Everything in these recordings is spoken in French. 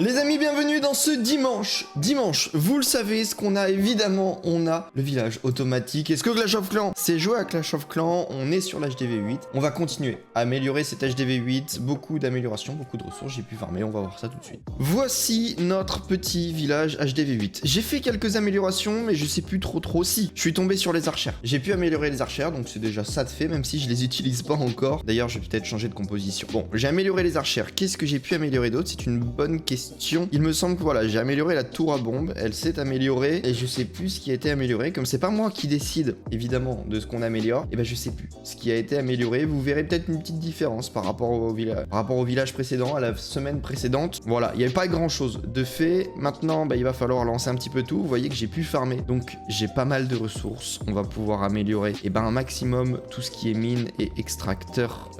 Les amis, bienvenue dans ce dimanche. Dimanche, vous le savez, ce qu'on a évidemment, on a le village automatique. Est-ce que Clash of Clans, c'est joué à Clash of Clans? On est sur l'HDV 8. On va continuer à améliorer cet HDV 8. Beaucoup d'améliorations, beaucoup de ressources. J'ai pu farmer, on va voir ça tout de suite. Voici notre petit village HDV 8. J'ai fait quelques améliorations, mais je sais plus trop. Si, je suis tombé sur les archères. J'ai pu améliorer les archères, donc c'est déjà ça de fait, même si je les utilise pas encore. D'ailleurs, je vais peut-être changer de composition. Bon, j'ai amélioré les archères. Qu'est-ce que j'ai pu améliorer d'autre? C'est une bonne question. Il me semble que voilà, j'ai amélioré la tour à bombe, elle s'est améliorée et je sais plus ce qui a été amélioré. Comme c'est pas moi qui décide évidemment de ce qu'on améliore, et ben je sais plus ce qui a été amélioré. Vous verrez peut-être une petite différence par rapport au village précédent, à la semaine précédente. Voilà, il n'y avait pas grand chose de fait. Maintenant, il va falloir lancer un petit peu tout. Vous voyez que j'ai pu farmer, donc j'ai pas mal de ressources. On va pouvoir améliorer un maximum tout ce qui est mine et extracteur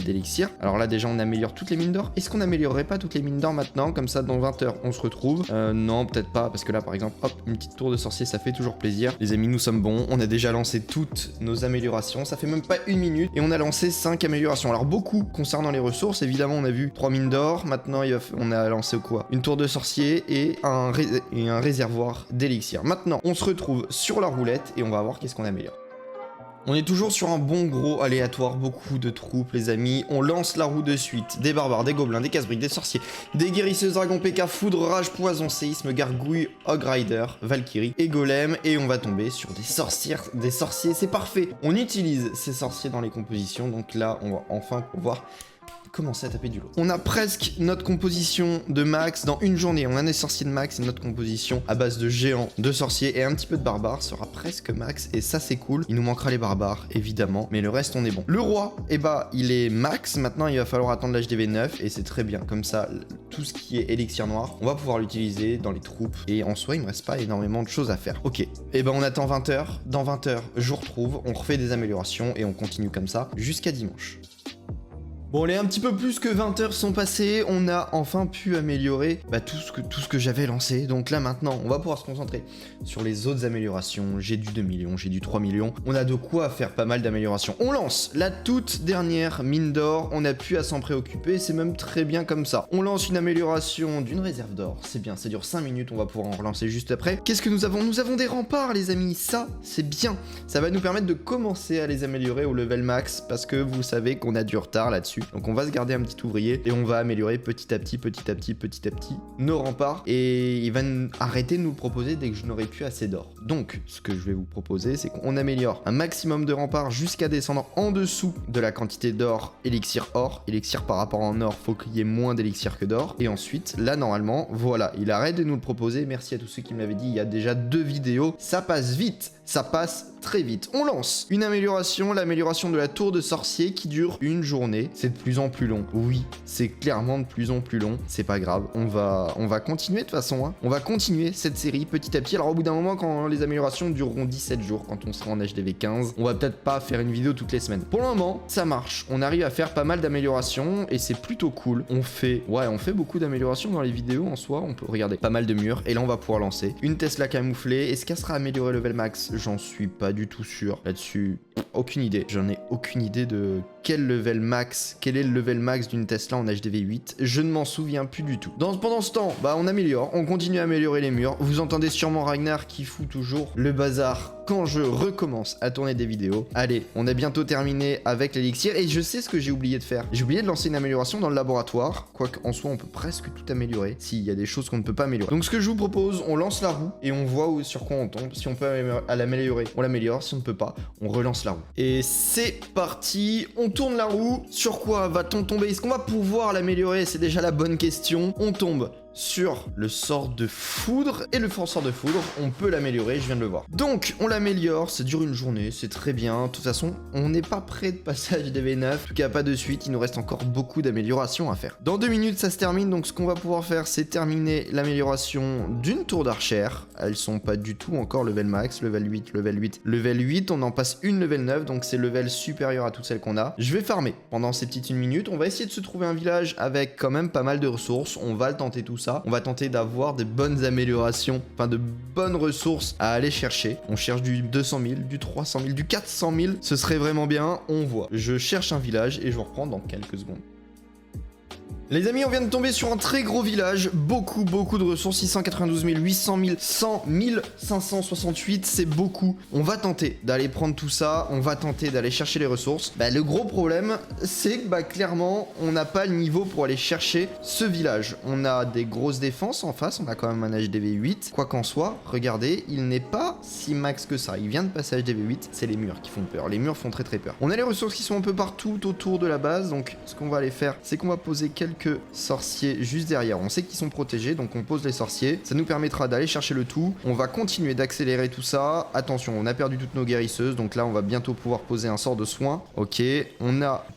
d'élixir. Alors là déjà on améliore toutes les mines d'or. Est-ce qu'on améliorerait pas toutes les mines d'or maintenant, comme ça dans 20 heures on se retrouve? Non, peut-être pas, parce que là par exemple, hop, une petite tour de sorcier, ça fait toujours plaisir. Les amis, nous sommes bons, on a déjà lancé toutes nos améliorations, ça fait même pas une minute, et on a lancé 5 améliorations. Alors beaucoup concernant les ressources, évidemment on a vu 3 mines d'or, maintenant on a lancé quoi? Une tour de sorcier et un réservoir d'élixir. Maintenant, on se retrouve sur la roulette, et on va voir qu'est-ce qu'on améliore. On est toujours sur un bon gros aléatoire, beaucoup de troupes les amis, on lance la roue de suite, des barbares, des gobelins, des casse-briques, des sorciers, des guérisseuses, dragons PK, foudre, rage, poison, séisme, gargouille, ogre rider, valkyrie et golem, et on va tomber sur des sorciers, c'est parfait. On utilise ces sorciers dans les compositions, donc là on va enfin pouvoir commencer à taper du lot. On a presque notre composition de max dans une journée. On a des sorciers de max et notre composition à base de géants, de sorciers et un petit peu de barbares sera presque max, et ça c'est cool. Il nous manquera les barbares évidemment, mais le reste on est bon. Le roi, il est max. Maintenant il va falloir attendre l'HDV 9 et c'est très bien. Comme ça, tout ce qui est élixir noir, on va pouvoir l'utiliser dans les troupes, et en soi il me reste pas énormément de choses à faire. Ok, on attend 20 heures. Dans 20 heures, je vous retrouve, on refait des améliorations et on continue comme ça jusqu'à dimanche. Bon, les un petit peu plus que 20 heures sont passées, on a enfin pu améliorer tout ce que j'avais lancé. Donc là maintenant, on va pouvoir se concentrer sur les autres améliorations. J'ai du 2 millions, j'ai du 3 millions. On a de quoi faire pas mal d'améliorations. On lance la toute dernière mine d'or, on n'a plus à s'en préoccuper, c'est même très bien comme ça. On lance une amélioration d'une réserve d'or, c'est bien, ça dure 5 minutes, on va pouvoir en relancer juste après. Qu'est-ce que nous avons? Nous avons des remparts les amis, ça c'est bien. Ça va nous permettre de commencer à les améliorer au level max, parce que vous savez qu'on a du retard là-dessus. Donc on va se garder un petit ouvrier et on va améliorer petit à petit nos remparts, et il va arrêter de nous le proposer dès que je n'aurai plus assez d'or. Donc ce que je vais vous proposer, c'est qu'on améliore un maximum de remparts jusqu'à descendre en dessous de la quantité d'or élixir or. Élixir par rapport en or, faut qu'il y ait moins d'élixir que d'or. Et ensuite là normalement, voilà, il arrête de nous le proposer. Merci à tous ceux qui me l'avaient dit il y a déjà 2 vidéos. Ça passe vite, ça passe très vite. On lance une amélioration, l'amélioration de la tour de sorcier qui dure une journée. C'est de plus en plus long. Oui, c'est clairement de plus en plus long. C'est pas grave, on va continuer de toute façon. Hein. On va continuer cette série petit à petit. Alors au bout d'un moment, quand les améliorations dureront 17 jours, quand on sera en HDV 15, on va peut-être pas faire une vidéo toutes les semaines. Pour le moment, ça marche. On arrive à faire pas mal d'améliorations et c'est plutôt cool. On fait beaucoup d'améliorations dans les vidéos en soi. On peut regarder pas mal de murs, et là on va pouvoir lancer une Tesla camouflée. Est-ce qu'elle sera améliorée level max? J'en suis pas du tout sûr là-dessus. Aucune idée. J'en ai aucune idée de quel est le level max d'une Tesla en HDV 8. Je ne m'en souviens plus du tout. Pendant ce temps, on améliore, on continue à améliorer les murs. Vous entendez sûrement Ragnar qui fout toujours le bazar quand je recommence à tourner des vidéos. Allez, on a bientôt terminé avec l'élixir, et je sais ce que j'ai oublié de faire. J'ai oublié de lancer une amélioration dans le laboratoire, quoique en soi on peut presque tout améliorer s'il y a des choses qu'on ne peut pas améliorer. Donc ce que je vous propose, on lance la roue et on voit sur quoi on tombe. Si on peut l'améliorer, on l'améliore. Si on ne peut pas, on relance la roue. Et c'est parti, on tourne la roue. Sur quoi va-t-on tomber? Est-ce qu'on va pouvoir l'améliorer? C'est déjà la bonne question. On tombe sur le sort de foudre, et le sort de foudre, on peut l'améliorer, je viens de le voir. Donc, on l'améliore, ça dure une journée, c'est très bien. De toute façon, on n'est pas près de passage des V9, en tout cas pas de suite, il nous reste encore beaucoup d'améliorations à faire. Dans 2 minutes, ça se termine, donc ce qu'on va pouvoir faire, c'est terminer l'amélioration d'une tour d'archère. Elles sont pas du tout encore level max, level 8, level 8, on en passe une level 9, donc c'est level supérieur à toutes celles qu'on a. Je vais farmer pendant ces petites 1 minute, on va essayer de se trouver un village avec quand même pas mal de ressources, on va le tenter tout ça. On va tenter d'avoir des bonnes améliorations, enfin de bonnes ressources à aller chercher. On cherche du 200 000, du 300 000, du 400 000. Ce serait vraiment bien, on voit. Je cherche un village et je vous reprends dans quelques secondes. Les amis, on vient de tomber sur un très gros village, beaucoup de ressources, 692 000, 800 000, 100 000, 568, c'est beaucoup. On va tenter d'aller prendre tout ça, on va tenter d'aller chercher les ressources. Bah, le gros problème, c'est que bah, clairement, on n'a pas le niveau pour aller chercher ce village. On a des grosses défenses en face, on a quand même un HDV 8. Quoi qu'en soit, regardez, il n'est pas si max que ça. Il vient de passer HDV 8, c'est les murs qui font peur. Les murs font très peur. On a les ressources qui sont un peu partout autour de la base, donc ce qu'on va aller faire, c'est qu'on va poser quelques sorciers juste derrière. On sait qu'ils sont protégés, donc on pose les sorciers. Ça nous permettra d'aller chercher le tout. On va continuer d'accélérer tout ça. Attention, on a perdu toutes nos guérisseuses, donc là on va bientôt pouvoir poser un sort de soin. Ok,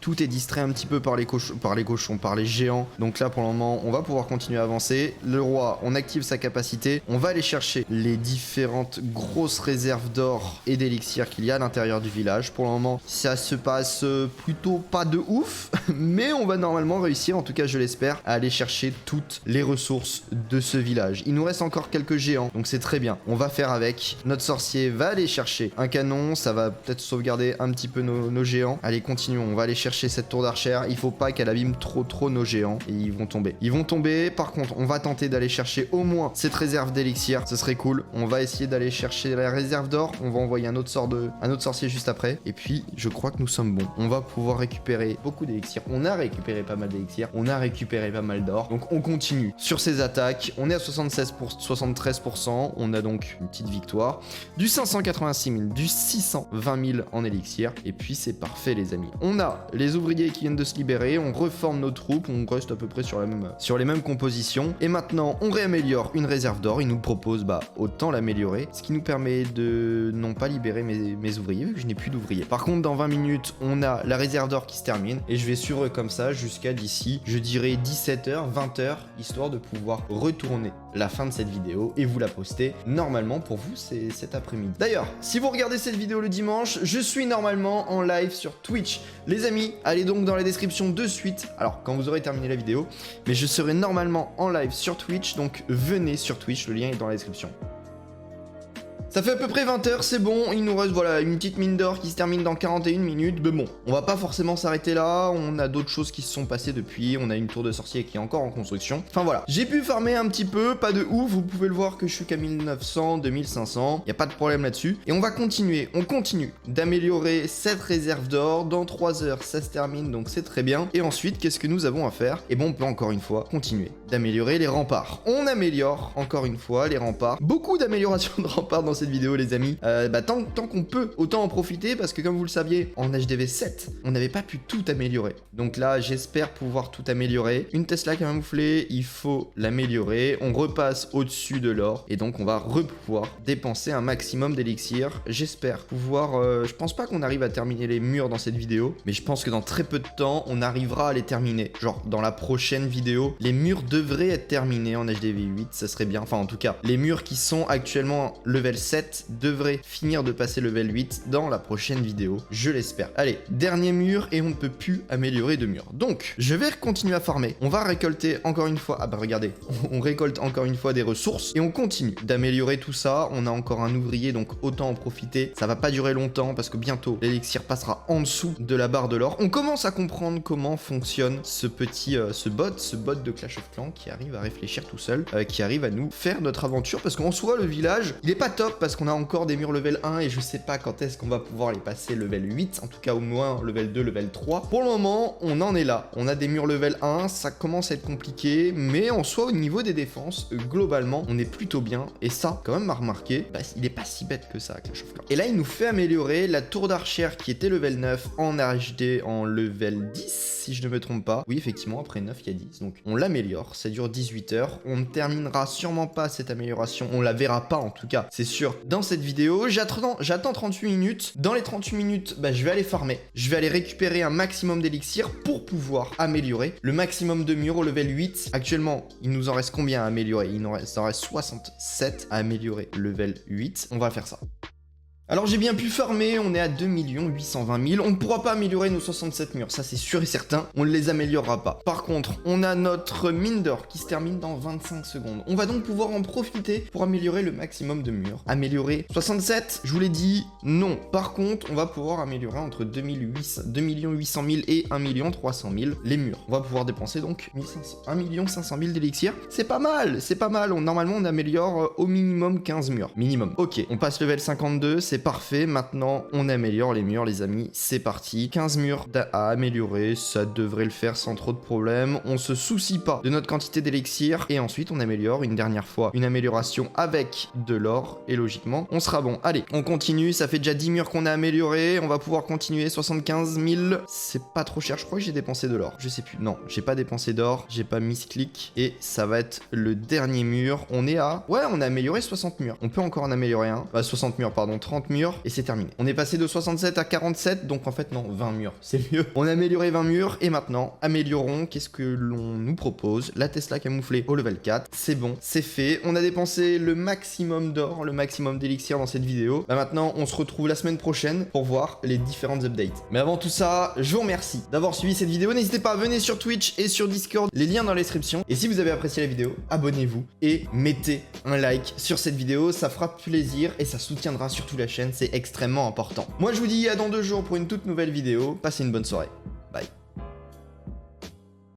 tout est distrait un petit peu par les cochons, par les géants. Donc là pour le moment, on va pouvoir continuer à avancer. Le roi, on active sa capacité. On va aller chercher les différentes grosses réserves d'or et d'élixir qu'il y a à l'intérieur du village. Pour le moment, ça se passe plutôt pas de ouf, mais on va normalement réussir, en tout cas je l'espère, à aller chercher toutes les ressources de ce village. Il nous reste encore quelques géants, donc c'est très bien. On va faire avec. Notre sorcier va aller chercher un canon, ça va peut-être sauvegarder un petit peu nos géants. Allez, continuons, on va aller chercher cette tour d'archère. Il faut pas qu'elle abîme trop nos géants, et ils vont tomber. Ils vont tomber, par contre, on va tenter d'aller chercher au moins cette réserve d'élixir, ce serait cool. On va essayer d'aller chercher la réserve d'or, on va envoyer un autre sorcier juste après, et puis je crois que nous sommes bons. On va pouvoir récupérer beaucoup d'élixir. On a récupéré pas mal d'élixir, on a récupéré pas mal d'or, donc on continue sur ces attaques. On est à 73%, on a donc une petite victoire, du 586 000, du 620 000 en élixir, et puis c'est parfait les amis. On a les ouvriers qui viennent de se libérer, on reforme nos troupes, on reste à peu près sur les mêmes compositions, et maintenant on réaméliore une réserve d'or. Il nous propose autant l'améliorer, ce qui nous permet de non pas libérer mes ouvriers, vu que je n'ai plus d'ouvriers. Par contre, dans 20 minutes, on a la réserve d'or qui se termine, et je vais suivre comme ça jusqu'à d'ici, je dirais 17h, 20h, histoire de pouvoir retourner la fin de cette vidéo et vous la poster. Normalement, pour vous, c'est cet après-midi. D'ailleurs, si vous regardez cette vidéo le dimanche, je suis normalement en live sur Twitch. Les amis, allez donc dans la description de suite, alors quand vous aurez terminé la vidéo, mais je serai normalement en live sur Twitch, donc venez sur Twitch, le lien est dans la description. Ça fait à peu près 20h, c'est bon, il nous reste voilà une petite mine d'or qui se termine dans 41 minutes, mais bon, on va pas forcément s'arrêter là, on a d'autres choses qui se sont passées depuis, on a une tour de sorcier qui est encore en construction, enfin voilà, j'ai pu farmer un petit peu, pas de ouf, vous pouvez le voir que je suis qu'à 1900, 2500, y a pas de problème là-dessus, et on va continuer, on continue d'améliorer cette réserve d'or, dans 3 heures ça se termine, donc c'est très bien, et ensuite, qu'est-ce que nous avons à faire? Et bon, on peut encore une fois continuer d'améliorer les remparts, on améliore encore une fois les remparts, beaucoup d'améliorations de remparts dans cette vidéo les amis, tant qu'on peut, autant en profiter parce que comme vous le saviez, en HDV 7, on n'avait pas pu tout améliorer. Donc là, j'espère pouvoir tout améliorer. Une Tesla qui a camouflée, il faut l'améliorer. On repasse au-dessus de l'or et donc on va pouvoir dépenser un maximum d'élixir. J'espère pouvoir, je pense pas qu'on arrive à terminer les murs dans cette vidéo, mais je pense que dans très peu de temps, on arrivera à les terminer. Genre dans la prochaine vidéo, les murs devraient être terminés en HDV 8, ça serait bien. Enfin en tout cas, les murs qui sont actuellement level 7 devrait finir de passer level 8 dans la prochaine vidéo, je l'espère. Allez, dernier mur et on ne peut plus améliorer de mur. Donc, je vais continuer à farmer. On va récolter encore une fois, regardez, on récolte encore une fois des ressources et on continue d'améliorer tout ça. On a encore un ouvrier, donc autant en profiter. Ça va pas durer longtemps parce que bientôt l'élixir passera en dessous de la barre de l'or. On commence à comprendre comment fonctionne ce bot de Clash of Clans qui arrive à réfléchir tout seul, qui arrive à nous faire notre aventure parce qu'en soi, le village, il est pas top parce qu'on a encore des murs level 1 et je sais pas quand est-ce qu'on va pouvoir les passer level 8, en tout cas au moins level 2, level 3. Pour le moment, on en est là. On a des murs level 1, ça commence à être compliqué, mais en soi au niveau des défenses, globalement, on est plutôt bien. Et ça, quand même à remarquer, il est pas si bête que ça, Clash of Clans. Et là, il nous fait améliorer la tour d'archère qui était level 9 en HD en level 10, si je ne me trompe pas. Oui, effectivement, après 9, il y a 10. Donc on l'améliore, ça dure 18 heures. On ne terminera sûrement pas cette amélioration, on la verra pas en tout cas, c'est sûr, dans cette vidéo. J'attends 38 minutes. Dans les 38 minutes, je vais aller farmer. Je vais aller récupérer un maximum d'élixir pour pouvoir améliorer le maximum de murs au level 8. Actuellement, il nous en reste combien à améliorer? Il en reste 67 à améliorer level 8. On va faire ça. Alors j'ai bien pu farmer, on est à 2 820 000. On ne pourra pas améliorer nos 67 murs, ça c'est sûr et certain. On ne les améliorera pas. Par contre, on a notre mine d'or qui se termine dans 25 secondes. On va donc pouvoir en profiter pour améliorer le maximum de murs. Améliorer 67, je vous l'ai dit, non. Par contre, on va pouvoir améliorer entre 2 800 000 et 1 300 000 les murs. On va pouvoir dépenser donc 1 500 000 d'élixir. C'est pas mal, c'est pas mal. Normalement, on améliore au minimum 15 murs. Minimum. Ok, on passe level 52, c'est parfait. Maintenant, on améliore les murs, les amis. C'est parti. 15 murs à améliorer, ça devrait le faire sans trop de problèmes. On se soucie pas de notre quantité d'élixir. Et ensuite, on améliore une dernière fois. Une amélioration avec de l'or. Et logiquement, on sera bon. Allez, on continue. Ça fait déjà 10 murs qu'on a amélioré. On va pouvoir continuer. 75 000. C'est pas trop cher. Je crois que j'ai dépensé de l'or. Je sais plus. Non, j'ai pas dépensé d'or. J'ai pas misclick. Et ça va être le dernier mur. On est à... Ouais, on a amélioré 60 murs. On peut encore en améliorer un. 60 murs, pardon. 30 murs. Et c'est terminé. On est passé de 67 à 47. Donc en fait, non, 20 murs. C'est mieux. On a amélioré 20 murs. Et maintenant, améliorons. Qu'est-ce que l'on nous propose? La Tesla camouflée au level 4. C'est bon. C'est fait. On a dépensé le maximum d'or, le maximum d'élixir dans cette vidéo. Bah maintenant, on se retrouve la semaine prochaine pour voir les différentes updates. Mais avant tout ça, je vous remercie d'avoir suivi cette vidéo. N'hésitez pas à venir sur Twitch et sur Discord. Les liens dans la description. Et si vous avez apprécié la vidéo, abonnez-vous et mettez un like sur cette vidéo. Ça fera plaisir et ça soutiendra surtout la chaîne. C'est extrêmement important. Moi, je vous dis à dans 2 jours pour une toute nouvelle vidéo. Passez une bonne soirée. Bye.